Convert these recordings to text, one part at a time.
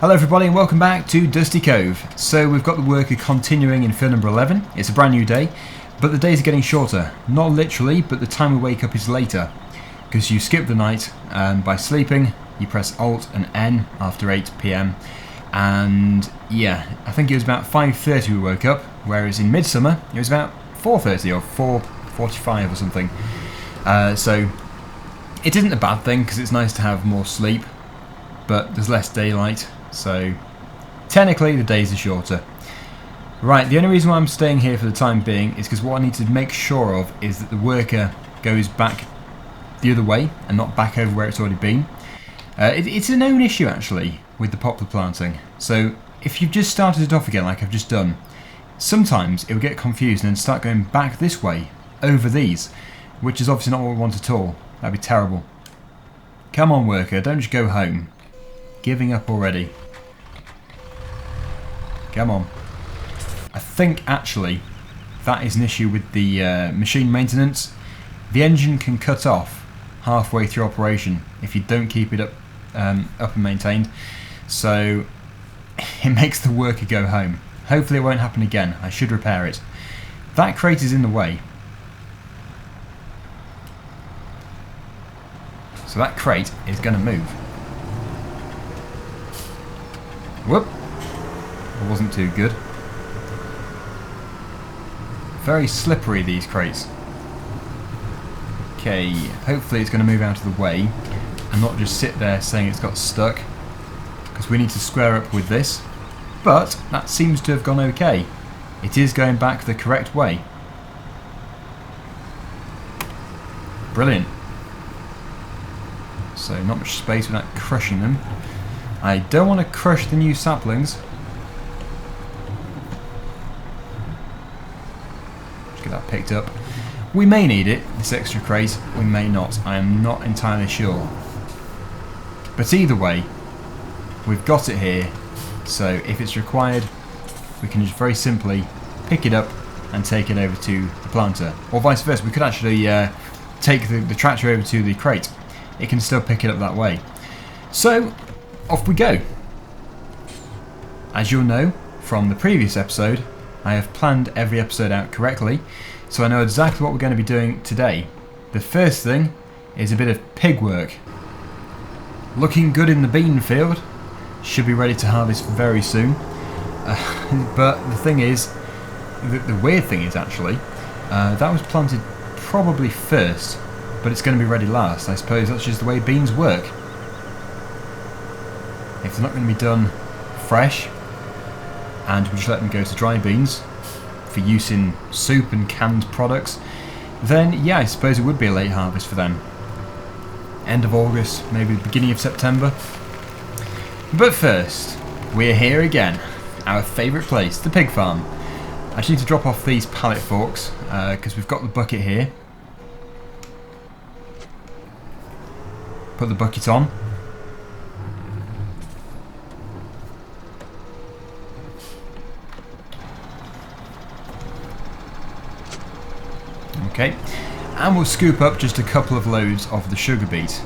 Hello everybody and welcome back to Dusty Cove. So we've got the worker continuing in field number 11. It's a brand new day, but the days are getting shorter. Not literally, but the time we wake up is later. Because you skip the night by sleeping, you press Alt and N after 8 PM. And yeah, I think it was about 5:30 we woke up, whereas in midsummer it was about 4:30 or 4:45 or something. So it isn't a bad thing because it's nice to have more sleep, but there's less daylight. So technically the days are shorter. Right, the only reason why I'm staying here for the time being is because what I need to make sure of is that the worker goes back the other way and not back over where it's already been. It's a known issue actually with the poplar planting. So if you've just started it off again like I've just done, sometimes it will get confused and then start going back this way over these, which is obviously not what we want at all. That'd be terrible. Come on worker, don't just go home. Giving up already. Come on. I think actually that is an issue with the machine maintenance. The engine can cut off halfway through operation if you don't keep it up and maintained. So it makes the worker go home. Hopefully it won't happen again. I should repair it. That crate is in the way. So that crate is going to move. Whoop! It wasn't too good. Very slippery, these crates. Okay, hopefully it's going to move out of the way and not just sit there saying it's got stuck, because we need to square up with this. But that seems to have gone okay. It is going back the correct way. Brilliant. So not much space without crushing them. I don't want to crush the new saplings. Let's get that picked up. We may need it, this extra crate, we may not. I am not entirely sure. But either way, we've got it here, so if it's required, we can just very simply pick it up and take it over to the planter. Or vice versa, we could actually take the tractor over to the crate. It can still pick it up that way. So, off we go. As you'll know from the previous episode, I have planned every episode out correctly, so I know exactly what we're going to be doing today. The first thing is a bit of pig work. Looking good in the bean field, should be ready to harvest very soon. But the thing is, the weird thing is actually, that was planted probably first, but it's going to be ready last. I suppose that's just the way beans work. If they're not going to be done fresh, and we just let them go to dry beans for use in soup and canned products, then yeah, I suppose it would be a late harvest for them. End of August, maybe the beginning of September. But first, we're here again, our favourite place, the pig farm. I just need to drop off these pallet forks, because we've got the bucket here. Put the bucket on. Okay, and we'll scoop up just a couple of loads of the sugar beet.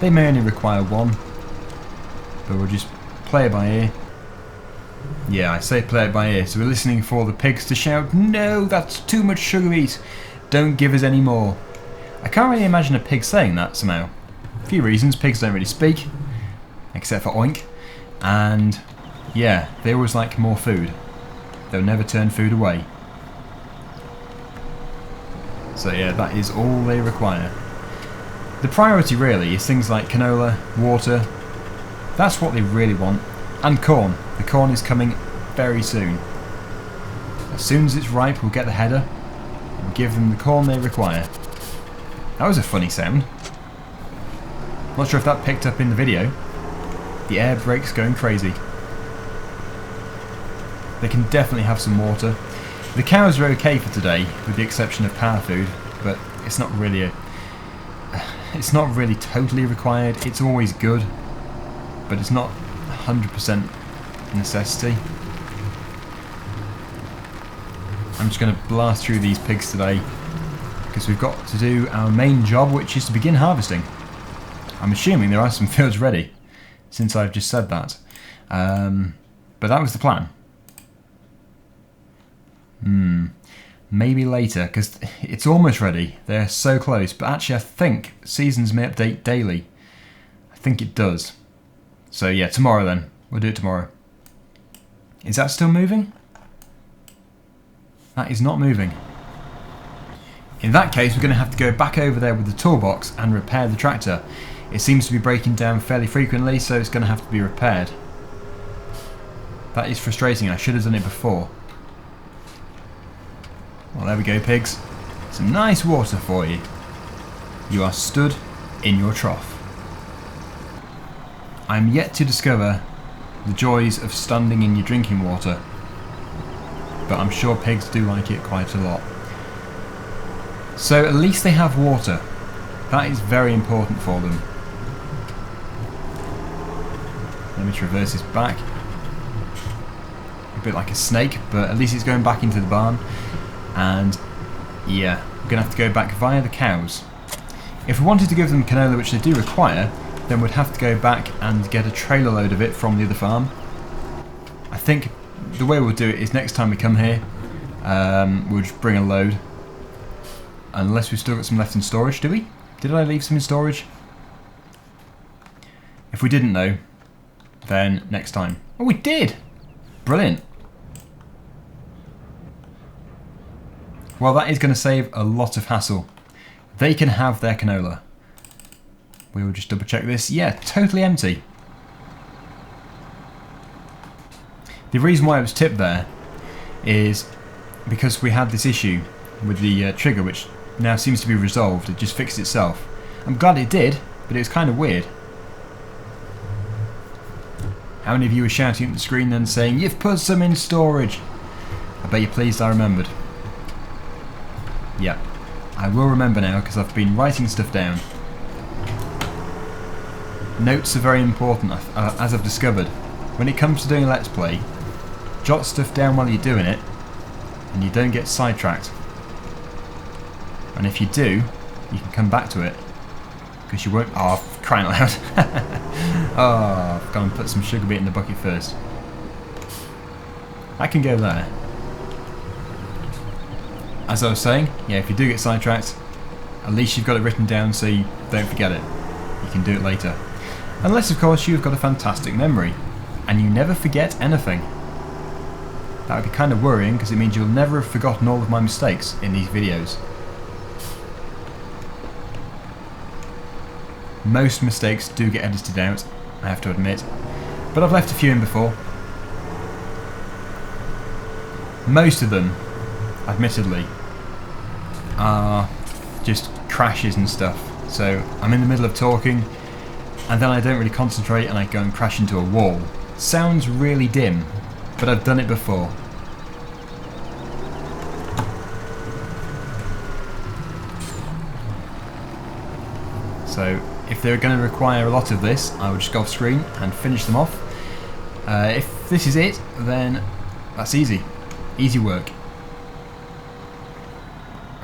They may only require one, but we'll just play it by ear. Yeah, I say play it by ear, so we're listening for the pigs to shout, "No, that's too much sugar beet, don't give us any more." I can't really imagine a pig saying that somehow. A few reasons: pigs don't really speak, except for oink, and yeah, they always like more food. They'll never turn food away. So yeah, that is all they require. The priority really is things like canola, water. That's what they really want. And corn. The corn is coming very soon. As soon as it's ripe, we'll get the header and give them the corn they require. That was a funny sound. Not sure if that picked up in the video. The air brake's going crazy. They can definitely have some water. The cows are okay for today, with the exception of power food, but it's not really totally required. It's always good, but it's not 100% necessity. I'm just going to blast through these pigs today, because we've got to do our main job, which is to begin harvesting. I'm assuming there are some fields ready, since I've just said that. But that was the plan. Maybe later, because it's almost ready. They're so close. But actually, I think seasons may update daily. I think it does. So yeah, tomorrow then. We'll do it tomorrow. Is that still moving? That is not moving. In that case, we're going to have to go back over there with the toolbox and repair the tractor. It seems to be breaking down fairly frequently, so it's going to have to be repaired. That is frustrating. I should have done it before. Well, there we go, pigs. Some nice water for you. You are stood in your trough. I am yet to discover the joys of standing in your drinking water, but I'm sure pigs do like it quite a lot. So at least they have water. That is very important for them. Let me traverse this back. A bit like a snake, but at least it's going back into the barn. And yeah, we're going to have to go back via the cows. If we wanted to give them canola, which they do require, then we'd have to go back and get a trailer load of it from the other farm. I think the way we'll do it is next time we come here, we'll just bring a load. Unless we've still got some left in storage, do we? Did I leave some in storage? If we didn't know, then next time. Oh, we did! Brilliant. Well, that is going to save a lot of hassle. They can have their canola. We will just double check this. Yeah, totally empty. The reason why it was tipped there is because we had this issue with the trigger, which now seems to be resolved. It just fixed itself. I'm glad it did, but it was kind of weird. How many of you were shouting at the screen then saying, "You've put some in storage"? I bet you're pleased I remembered. Yeah, I will remember now because I've been writing stuff down. Notes are very important, as I've discovered. When it comes to doing a Let's Play, jot stuff down while you're doing it, and you don't get sidetracked. And if you do, you can come back to it, because you won't... Oh, crying out loud. Oh, I've gone and put some sugar beet in the bucket first. I can go there. As I was saying, yeah, if you do get sidetracked, at least you've got it written down so you don't forget it. You can do it later. Unless, of course, you've got a fantastic memory, and you never forget anything. That would be kind of worrying, because it means you'll never have forgotten all of my mistakes in these videos. Most mistakes do get edited out, I have to admit, but I've left a few in before. Most of them, admittedly, are just crashes and stuff. So I'm in the middle of talking, and then I don't really concentrate and I go and crash into a wall. Sounds really dim, but I've done it before. So if they're going to require a lot of this, I will just go off screen and finish them off. If this is it, then that's easy. Easy work.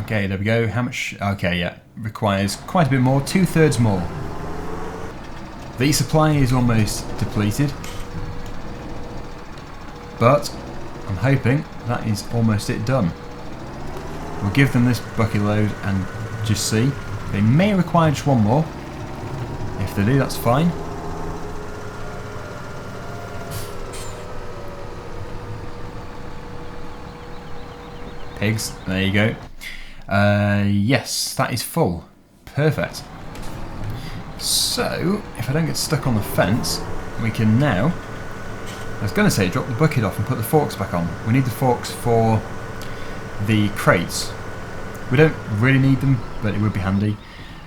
Okay, there we go. How much? Okay, yeah. Requires quite a bit more. 2/3 more. The supply is almost depleted. But I'm hoping that is almost it done. We'll give them this bucket load and just see. They may require just one more. If they do, that's fine. Pigs, there you go. Yes, that is full. Perfect. So, if I don't get stuck on the fence, we can now... I was going to say drop the bucket off and put the forks back on. We need the forks for the crates. We don't really need them, but it would be handy.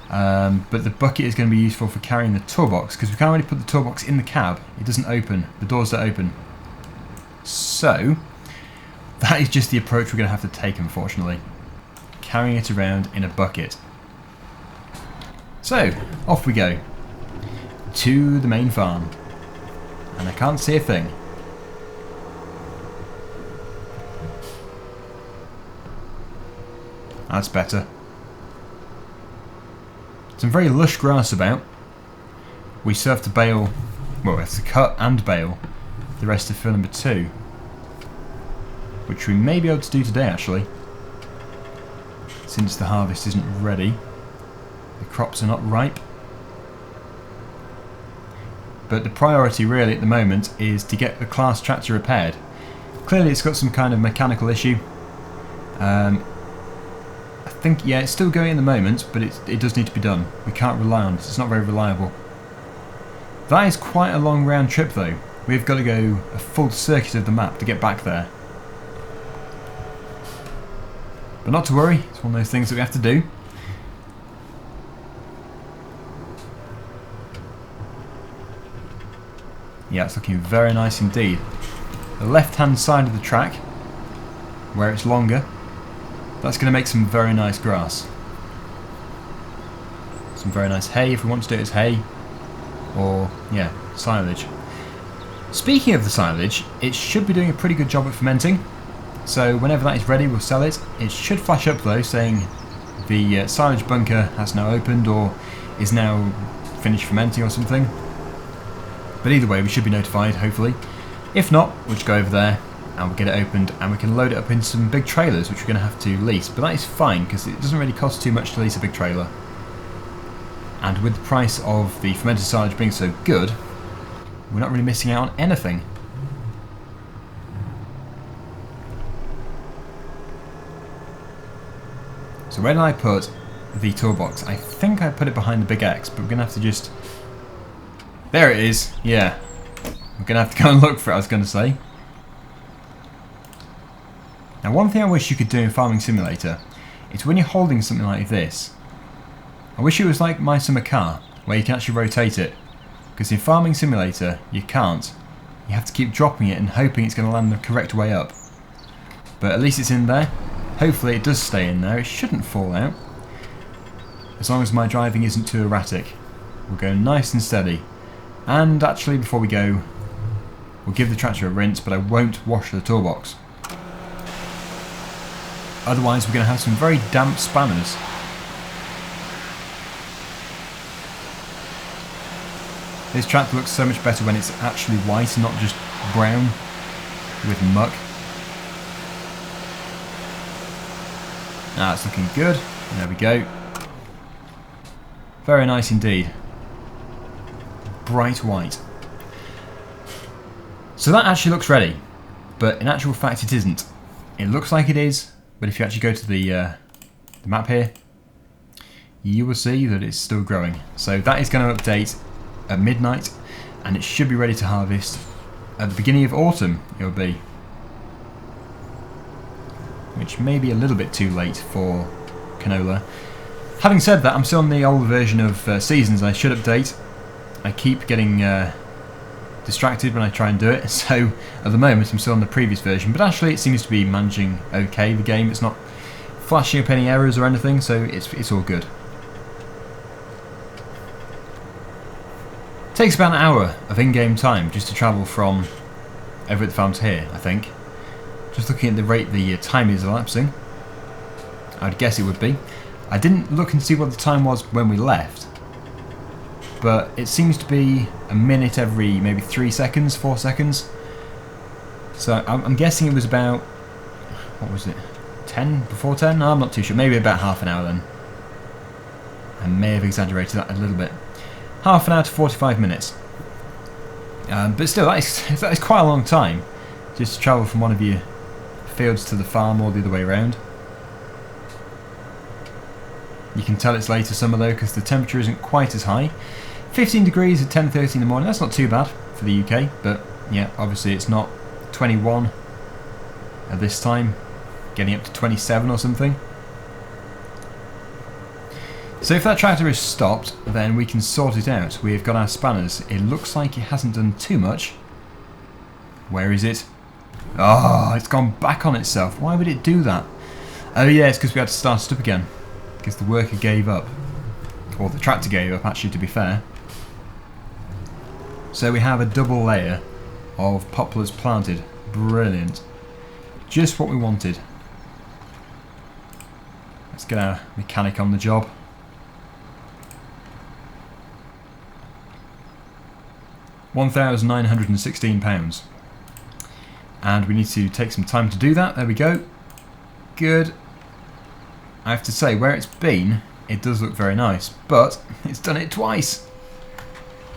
But the bucket is going to be useful for carrying the toolbox, because we can't really put the toolbox in the cab. It doesn't open. The doors don't open. So, that is just the approach we're going to have to take, unfortunately. Carrying it around in a bucket. So, off we go. To the main farm. And I can't see a thing. That's better. Some very lush grass about. We still have to bale, well, we have to cut and bale the rest of field number 2, which we may be able to do today actually, since the harvest isn't ready. The crops are not ripe. But the priority really at the moment is to get the Claas tractor repaired. Clearly it's got some kind of mechanical issue. I think, yeah, it's still going at the moment, but it does need to be done. We can't rely on it, it's not very reliable. That is quite a long round trip though. We've got to go a full circuit of the map to get back there. But not to worry, it's one of those things that we have to do. Yeah, it's looking very nice indeed. The left hand side of the track, where it's longer, that's going to make some very nice grass. Some very nice hay if we want to do it as hay. Or, yeah, silage. Speaking of the silage, it should be doing a pretty good job at fermenting. So whenever that is ready, we'll sell it. It should flash up though, saying the silage bunker has now opened or is now finished fermenting or something. But either way, we should be notified, hopefully. If not, we'll just go over there and we'll get it opened and we can load it up into some big trailers, which we're going to have to lease. But that is fine, because it doesn't really cost too much to lease a big trailer. And with the price of the fermented silage being so good, we're not really missing out on anything. So where did I put the toolbox? I think I put it behind the big X, but we're going to have to just... There it is, yeah. We're going to have to go and look for it, I was going to say. Now one thing I wish you could do in Farming Simulator is when you're holding something like this, I wish it was like My Summer Car, where you can actually rotate it. Because in Farming Simulator, you can't. You have to keep dropping it and hoping it's going to land the correct way up. But at least it's in there. Hopefully it does stay in there, it shouldn't fall out. As long as my driving isn't too erratic. We'll go nice and steady. And actually before we go, we'll give the tractor a rinse, but I won't wash the toolbox. Otherwise we're going to have some very damp spanners. This tractor looks so much better when it's actually white and not just brown with muck. Ah, it's looking good. There we go. Very nice indeed. Bright white. So that actually looks ready, but in actual fact it isn't. It looks like it is, but if you actually go to the map here, you will see that it's still growing. So that is going to update at midnight, and it should be ready to harvest at the beginning of autumn. It will be. Which may be a little bit too late for canola. Having said that, I'm still on the old version of seasons. I should update. I keep getting distracted when I try and do it, so at the moment I'm still on the previous version, but actually it seems to be managing okay, the game. It's not flashing up any errors or anything, so it's all good. It takes about an hour of in-game time just to travel from over at the farm to here, I think. Just looking at the rate the time is elapsing, I'd guess it would be. I didn't look and see what the time was when we left, but it seems to be a minute every maybe 3 seconds, 4 seconds. So I'm guessing it was about, what was it, 10, before 10? No, I'm not too sure, maybe about half an hour then. I may have exaggerated that a little bit. Half an hour to 45 minutes. But still, that is quite a long time, just to travel from one of your fields to the farm or the other way around. You can tell it's later summer though, because the temperature isn't quite as high. 15 degrees at 10:30 in the morning, that's not too bad for the UK, but yeah, obviously it's not 21 at this time, getting up to 27 or something. So if that tractor is stopped, then we can sort it out. We've got our spanners. It looks like it hasn't done too much. Where is it? Oh, it's gone back on itself. Why would it do that? Oh yeah, it's because we had to start it up again. Because the worker gave up. Or the tractor gave up, actually, to be fair. So we have a double layer of poplars planted. Brilliant. Just what we wanted. Let's get our mechanic on the job. £1,916. and we need to take some time to do that. There we go. Good. I have to say, where it's been, it does look very nice, but it's done it twice.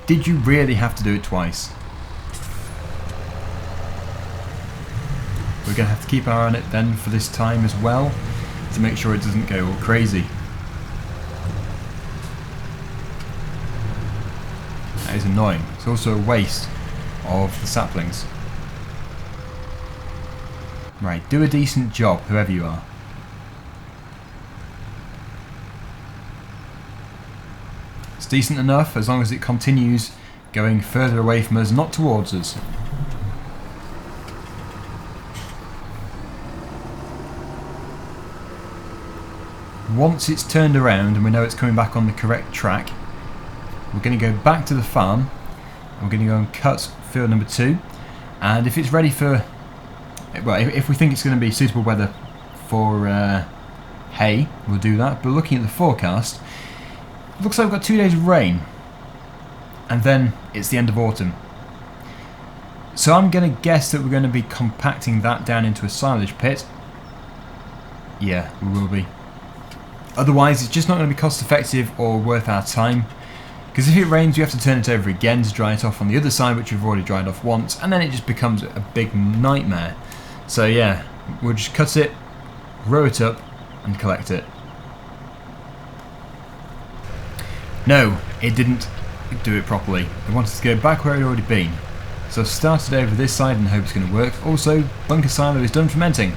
Did you really have to do it twice? We're going to have to keep our eye on it then for this time as well, to make sure it doesn't go all crazy. That is annoying. It's also a waste of the saplings. Right, do a decent job, whoever you are. It's decent enough as long as it continues going further away from us, not towards us. Once it's turned around and we know it's coming back on the correct track, we're going to go back to the farm and we're going to go and cut field number 2, and if it's ready for, well, if we think it's going to be suitable weather for hay, we'll do that. But looking at the forecast, it looks like we've got 2 days of rain and then it's the end of autumn. So I'm going to guess that we're going to be compacting that down into a silage pit. Yeah, we will be. Otherwise it's just not going to be cost effective or worth our time, because if it rains we have to turn it over again to dry it off on the other side, which we've already dried off once, and then it just becomes a big nightmare. So yeah, we'll just cut it, row it up and collect it. No, it didn't do it properly. It wanted to go back where it had already been. So I've started over this side and hope it's going to work. Also, bunker silo is done fermenting.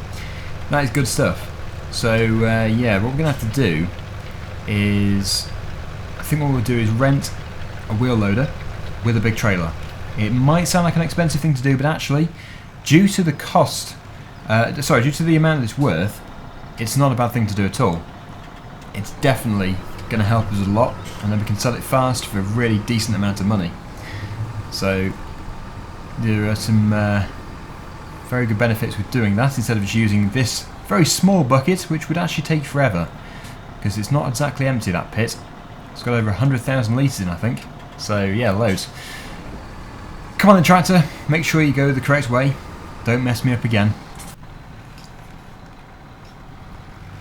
That is good stuff. So yeah, what we're going to have to do is, I think what we'll do is rent a wheel loader with a big trailer. It might sound like an expensive thing to do, but actually, due to the cost, due to the amount it's worth, it's not a bad thing to do at all. It's definitely going to help us a lot, and then we can sell it fast for a really decent amount of money. So there are some very good benefits with doing that, instead of just using this very small bucket, which would actually take forever, because it's not exactly empty, that pit. It's got over 100,000 litres in, I think. So yeah, loads. Come on then, tractor, make sure you go the correct way. Don't mess me up again.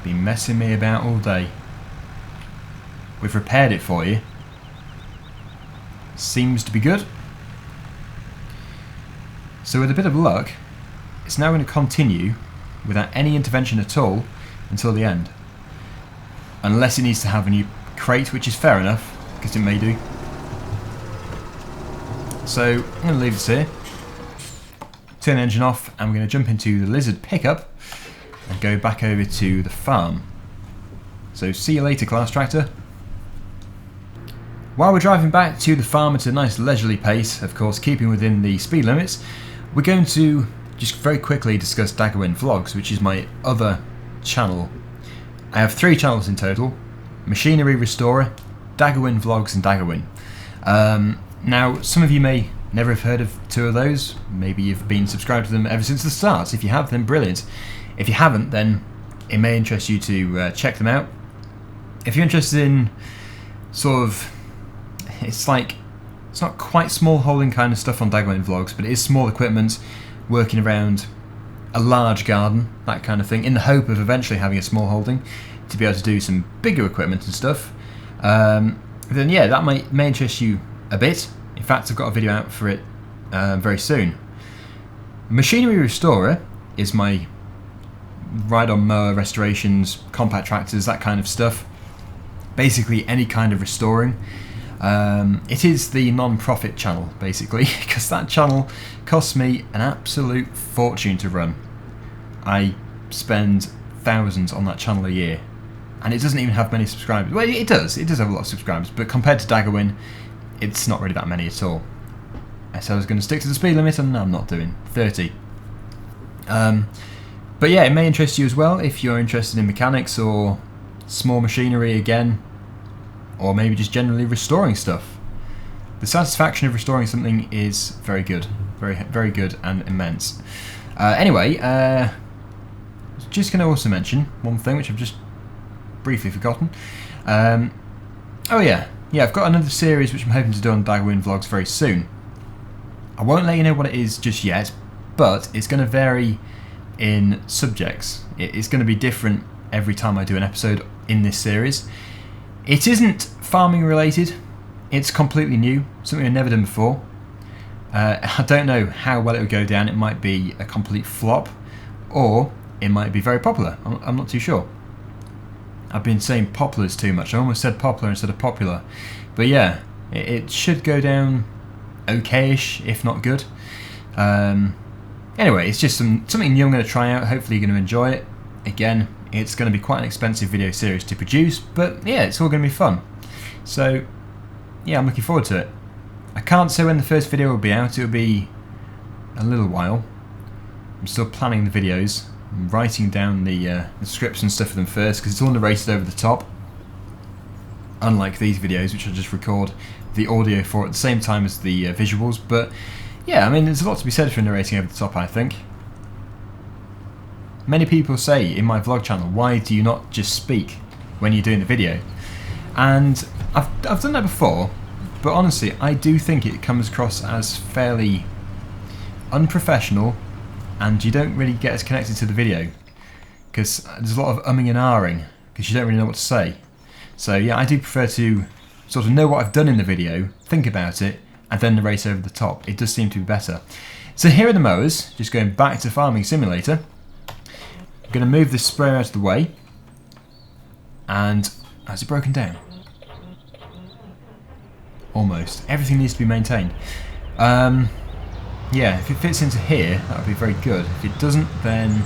Been messing me about all day. We've repaired it for you. Seems to be good. So with a bit of luck, it's now going to continue without any intervention at all until the end. Unless it needs to have a new crate, which is fair enough, because it may do. So I'm going to leave this here, turn the engine off, and we're going to jump into the Lizard pickup and go back over to the farm. So see you later, Claas Tractor. While we're driving back to the farm at a nice leisurely pace, of course keeping within the speed limits, we're going to just very quickly discuss Daggerwin Vlogs, which is my other channel. I have 3 channels in total: Machinery Restorer, Daggerwin Vlogs and Daggerwin. Now, some of you may never have heard of 2 of those. Maybe you've been subscribed to them ever since the start. If you have, then brilliant. If you haven't, then it may interest you to check them out. If you're interested in sort of, it's not quite small holding kind of stuff on Daggerwin Vlogs, but it is small equipment, working around a large garden, that kind of thing, in the hope of eventually having a small holding to be able to do some bigger equipment and stuff. Then yeah, that may interest you a bit. In fact, I've got a video out for it very soon. Machinery Restorer is my ride-on mower restorations, compact tractors, that kind of stuff. Basically any kind of restoring. It is the non-profit channel, basically, because that channel costs me an absolute fortune to run. I spend thousands on that channel a year, and it doesn't even have many subscribers. Well, it does have a lot of subscribers, but compared to Daggerwin, it's not really that many at all. I said I was going to stick to the speed limit, and I'm not doing 30. But yeah, it may interest you as well if you're interested in mechanics or small machinery again, or maybe just generally restoring stuff. The satisfaction of restoring something is very good, very good and immense. Anyway, just going to also mention one thing which I've just briefly forgotten. Oh yeah, I've got another series which I'm hoping to do on Daggerwin Vlogs very soon. I won't let you know what it is just yet, but it's going to vary in subjects. It's going to be different every time I do an episode in this series. It isn't farming related, it's completely new, something I've never done before. I don't know how well it would go down. It might be a complete flop, or it might be very popular. I'm not too sure. I've been saying poplars too much. I almost said poplar instead of popular. But yeah, it should go down okay-ish, if not good. Anyway, it's just something new I'm going to try out. Hopefully you're going to enjoy it. Again, it's going to be quite an expensive video series to produce, but yeah, it's all going to be fun. So yeah, I'm looking forward to it. I can't say when the first video will be out. It'll be a little while. I'm still planning the videos. I'm writing down the scripts and stuff for them first, because it's all narrated over the top. Unlike these videos, which I just record the audio for at the same time as the visuals. But yeah, I mean, there's a lot to be said for narrating over the top, I think. Many people say in my vlog channel, why do you not just speak when you're doing the video? And I've done that before, but honestly, I do think it comes across as fairly unprofessional, and you don't really get as connected to the video, because there's a lot of umming and ahhing, because you don't really know what to say. So yeah, I do prefer to sort of know what I've done in the video, think about it, and then narrate over the top. It does seem to be better. So here are the mowers, just going back to Farming Simulator. I'm going to move this sprayer out of the way, and has it broken down? Almost. Everything needs to be maintained. Yeah, if it fits into here, that would be very good. If it doesn't, then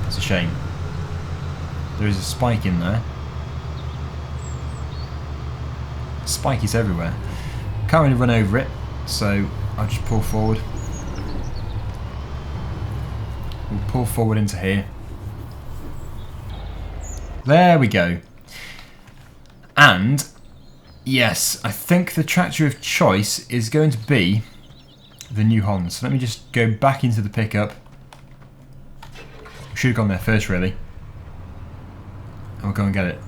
it's a shame. There is a spike in there. Spike is everywhere. Can't really run over it, so I'll just pull forward. We'll pull forward into here. There we go. And yes, I think the tractor of choice is going to be the New Holland. So let me just go back into the pickup. Should have gone there first, really. And we'll go and get it.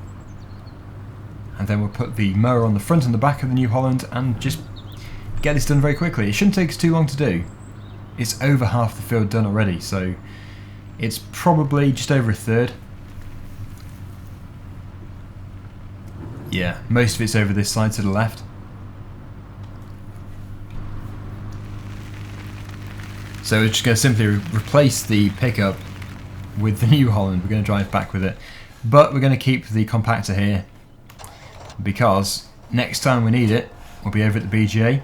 And then we'll put the mower on the front and the back of the New Holland and just get this done very quickly. It shouldn't take us too long to do. It's over half the field done already, so it's probably just over a third. Yeah, most of it's over this side to the left. So we're just going to simply replace the pickup with the New Holland. We're going to drive back with it. But we're going to keep the compactor here, because next time we need it, we'll be over at the BGA,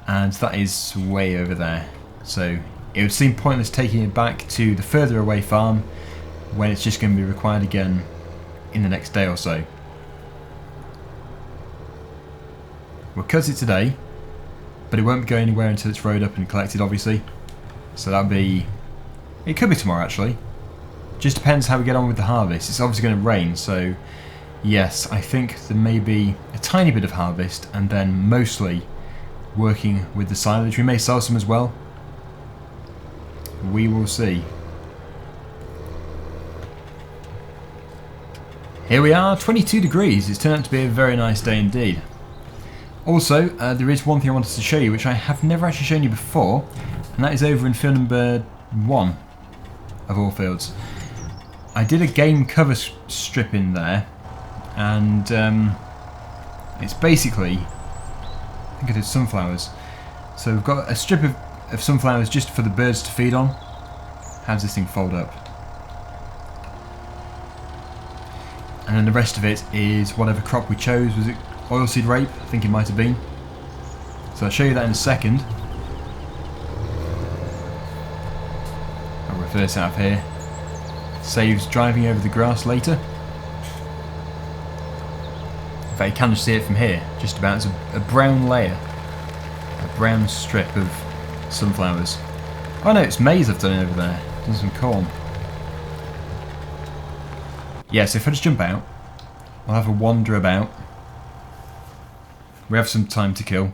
and that is way over there. So it would seem pointless taking it back to the further away farm when it's just going to be required again in the next day or so. We'll cut it today, but it won't go anywhere until it's rode up and collected, obviously. So that'll be... it could be tomorrow, actually. Just depends how we get on with the harvest. It's obviously going to rain, so yes, I think there may be a tiny bit of harvest, and then mostly working with the silage. We may sell some as well. We will see. Here we are, 22 degrees. It's turned out to be a very nice day indeed. Also, there is one thing I wanted to show you, which I have never actually shown you before, and that is over in field number 1 of all fields. I did a game cover strip in there, and it's basically, I think I did sunflowers. So we've got a strip of sunflowers just for the birds to feed on. How does this thing fold up? And then the rest of it is whatever crop we chose. Was it oilseed rape? I think it might have been. So I'll show you that in a second. I'll reverse out of here. Saves driving over the grass later. In fact, you can just see it from here, just about. It's a brown layer. A brown strip of sunflowers. Oh no, it's maize I've done over there. Done some corn. Yeah, so if I just jump out, I'll have a wander about. We have some time to kill.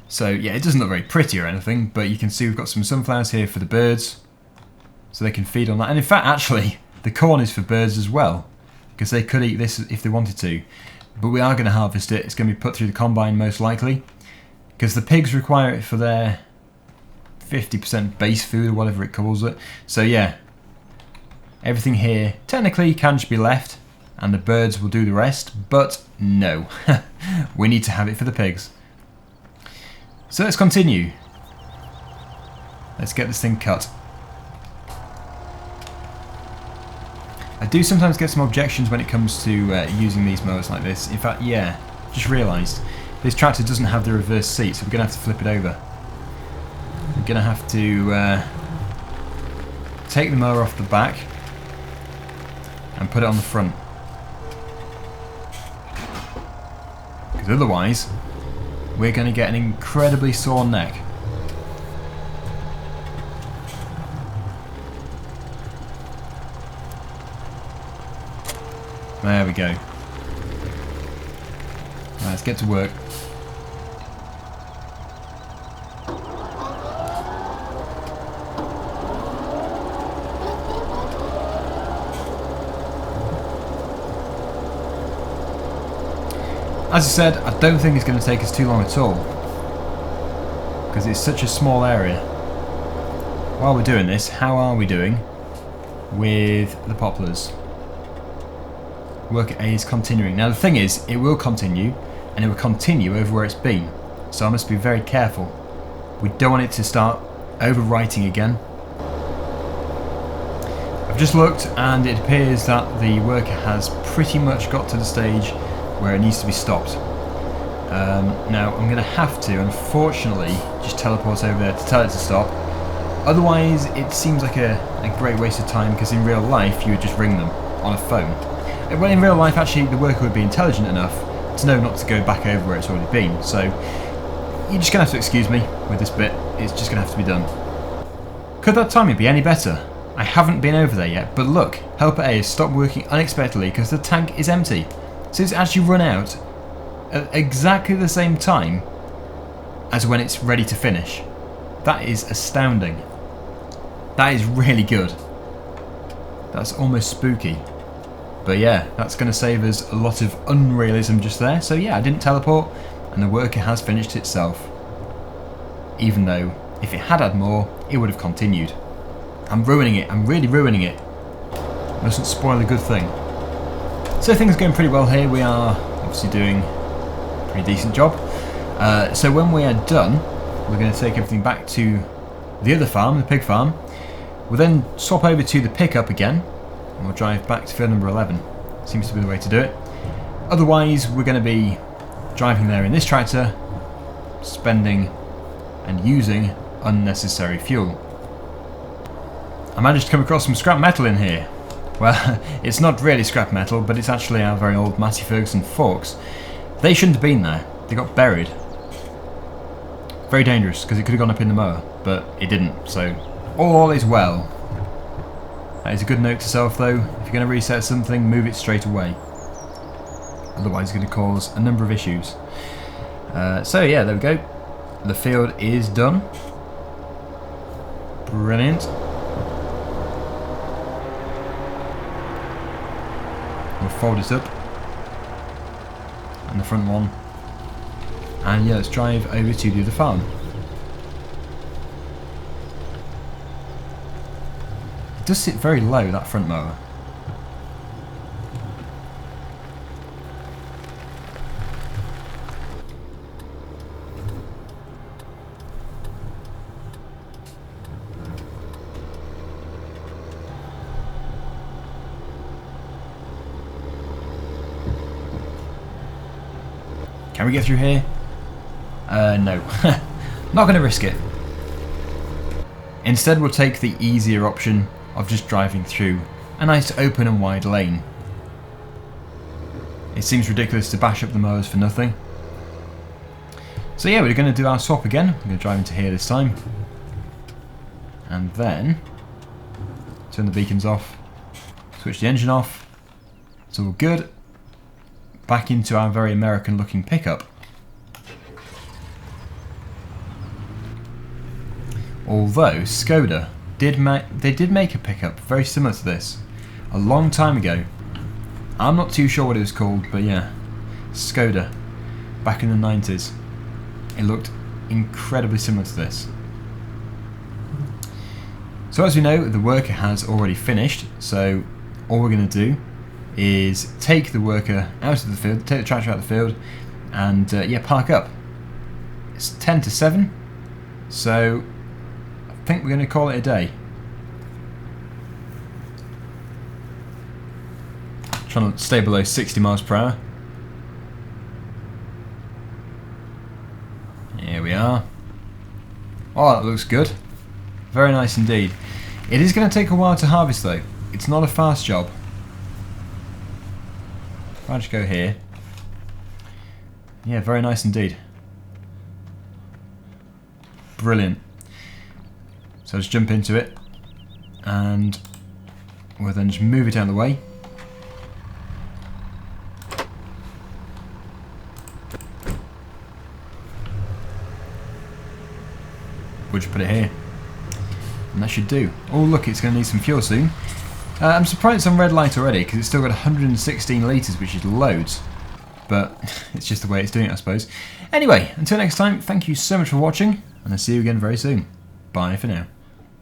So yeah, it doesn't look very pretty or anything, but you can see we've got some sunflowers here for the birds, so they can feed on that. And in fact, actually, the corn is for birds as well, because they could eat this if they wanted to. But we are going to harvest it. It's going to be put through the combine most likely, because the pigs require it for their 50% base food or whatever it calls it. So yeah, everything here technically can just be left and the birds will do the rest, but no, we need to have it for the pigs. So let's continue. Let's get this thing cut. I do sometimes get some objections when it comes to using these mowers like this. In fact, yeah, just realised this tractor doesn't have the reverse seat, so we're going to have to flip it over. We're going to have to take the mower off the back and put it on the front. Because otherwise, we're going to get an incredibly sore neck. There we go. Right, let's get to work. As I said, I don't think it's going to take us too long at all, because it's such a small area. While we're doing this, how are we doing with the poplars? Work A is continuing. Now the thing is, it will continue, and it will continue over where it's been, so I must be very careful. We don't want it to start overwriting again. I've just looked, and it appears that the worker has pretty much got to the stage where it needs to be stopped. Now I'm going to have to, unfortunately, just teleport over there to tell it to stop. Otherwise, it seems like a great waste of time, because in real life you would just ring them on a phone. Well, in real life, actually, the worker would be intelligent enough to know not to go back over where it's already been. So you're just going to have to excuse me with this bit. It's just going to have to be done. Could that timing be any better? I haven't been over there yet, but look, helper A has stopped working unexpectedly because the tank is empty. So it's actually run out at exactly the same time as when it's ready to finish. That is astounding. That is really good. That's almost spooky. But yeah, that's going to save us a lot of unrealism just there. So yeah, I didn't teleport, and the worker has finished itself. Even though, if it had had more, it would have continued. I'm ruining it. I'm really ruining it. Mustn't spoil a good thing. So things are going pretty well here. We are obviously doing a pretty decent job. So when we are done, we're going to take everything back to the other farm, the pig farm. We'll then swap over to the pickup again, and we'll drive back to field number 11. Seems to be the way to do it. Otherwise, we're going to be driving there in this tractor, spending and using unnecessary fuel. I managed to come across some scrap metal in here. Well, it's not really scrap metal, but it's actually our very old Massey Ferguson forks. They shouldn't have been there. They got buried. Very dangerous, because it could have gone up in the mower, but it didn't, so all is well. That is a good note to self though. If you're going to reset something, move it straight away. Otherwise it's going to cause a number of issues. So yeah, there we go. The field is done. Brilliant. We'll fold it up. And the front one. And yeah, let's drive over to the other farm. It does sit very low, that front mower. Can we get through here? No. Not going to risk it. Instead we'll take the easier option of just driving through a nice open and wide lane. It seems ridiculous to bash up the mowers for nothing. So yeah, we're going to do our swap again. We're going to drive into here this time. And then turn the beacons off, switch the engine off. It's all good. Back into our very American looking pickup. Although Skoda did make a pickup very similar to this a long time ago. I'm not too sure what it was called, but yeah, Skoda back in the 90s. It looked incredibly similar to this. So as we know, the worker has already finished, so all we're going to do is take the worker out of the field, take the tractor out of the field, and yeah, park up. It's 10 to 7, so I think we're going to call it a day. Trying to stay below 60 miles per hour. Here we are. Oh, that looks good. Very nice indeed. It is going to take a while to harvest though. It's not a fast job. If I just go here. Yeah, very nice indeed. Brilliant. So let's jump into it and we'll then just move it out of the way. We'll just put it here. And that should do. Oh look, it's going to need some fuel soon. I'm surprised it's on red light already because it's still got 116 litres, which is loads. But it's just the way it's doing it, I suppose. Anyway, until next time, thank you so much for watching, and I'll see you again very soon. Bye for now.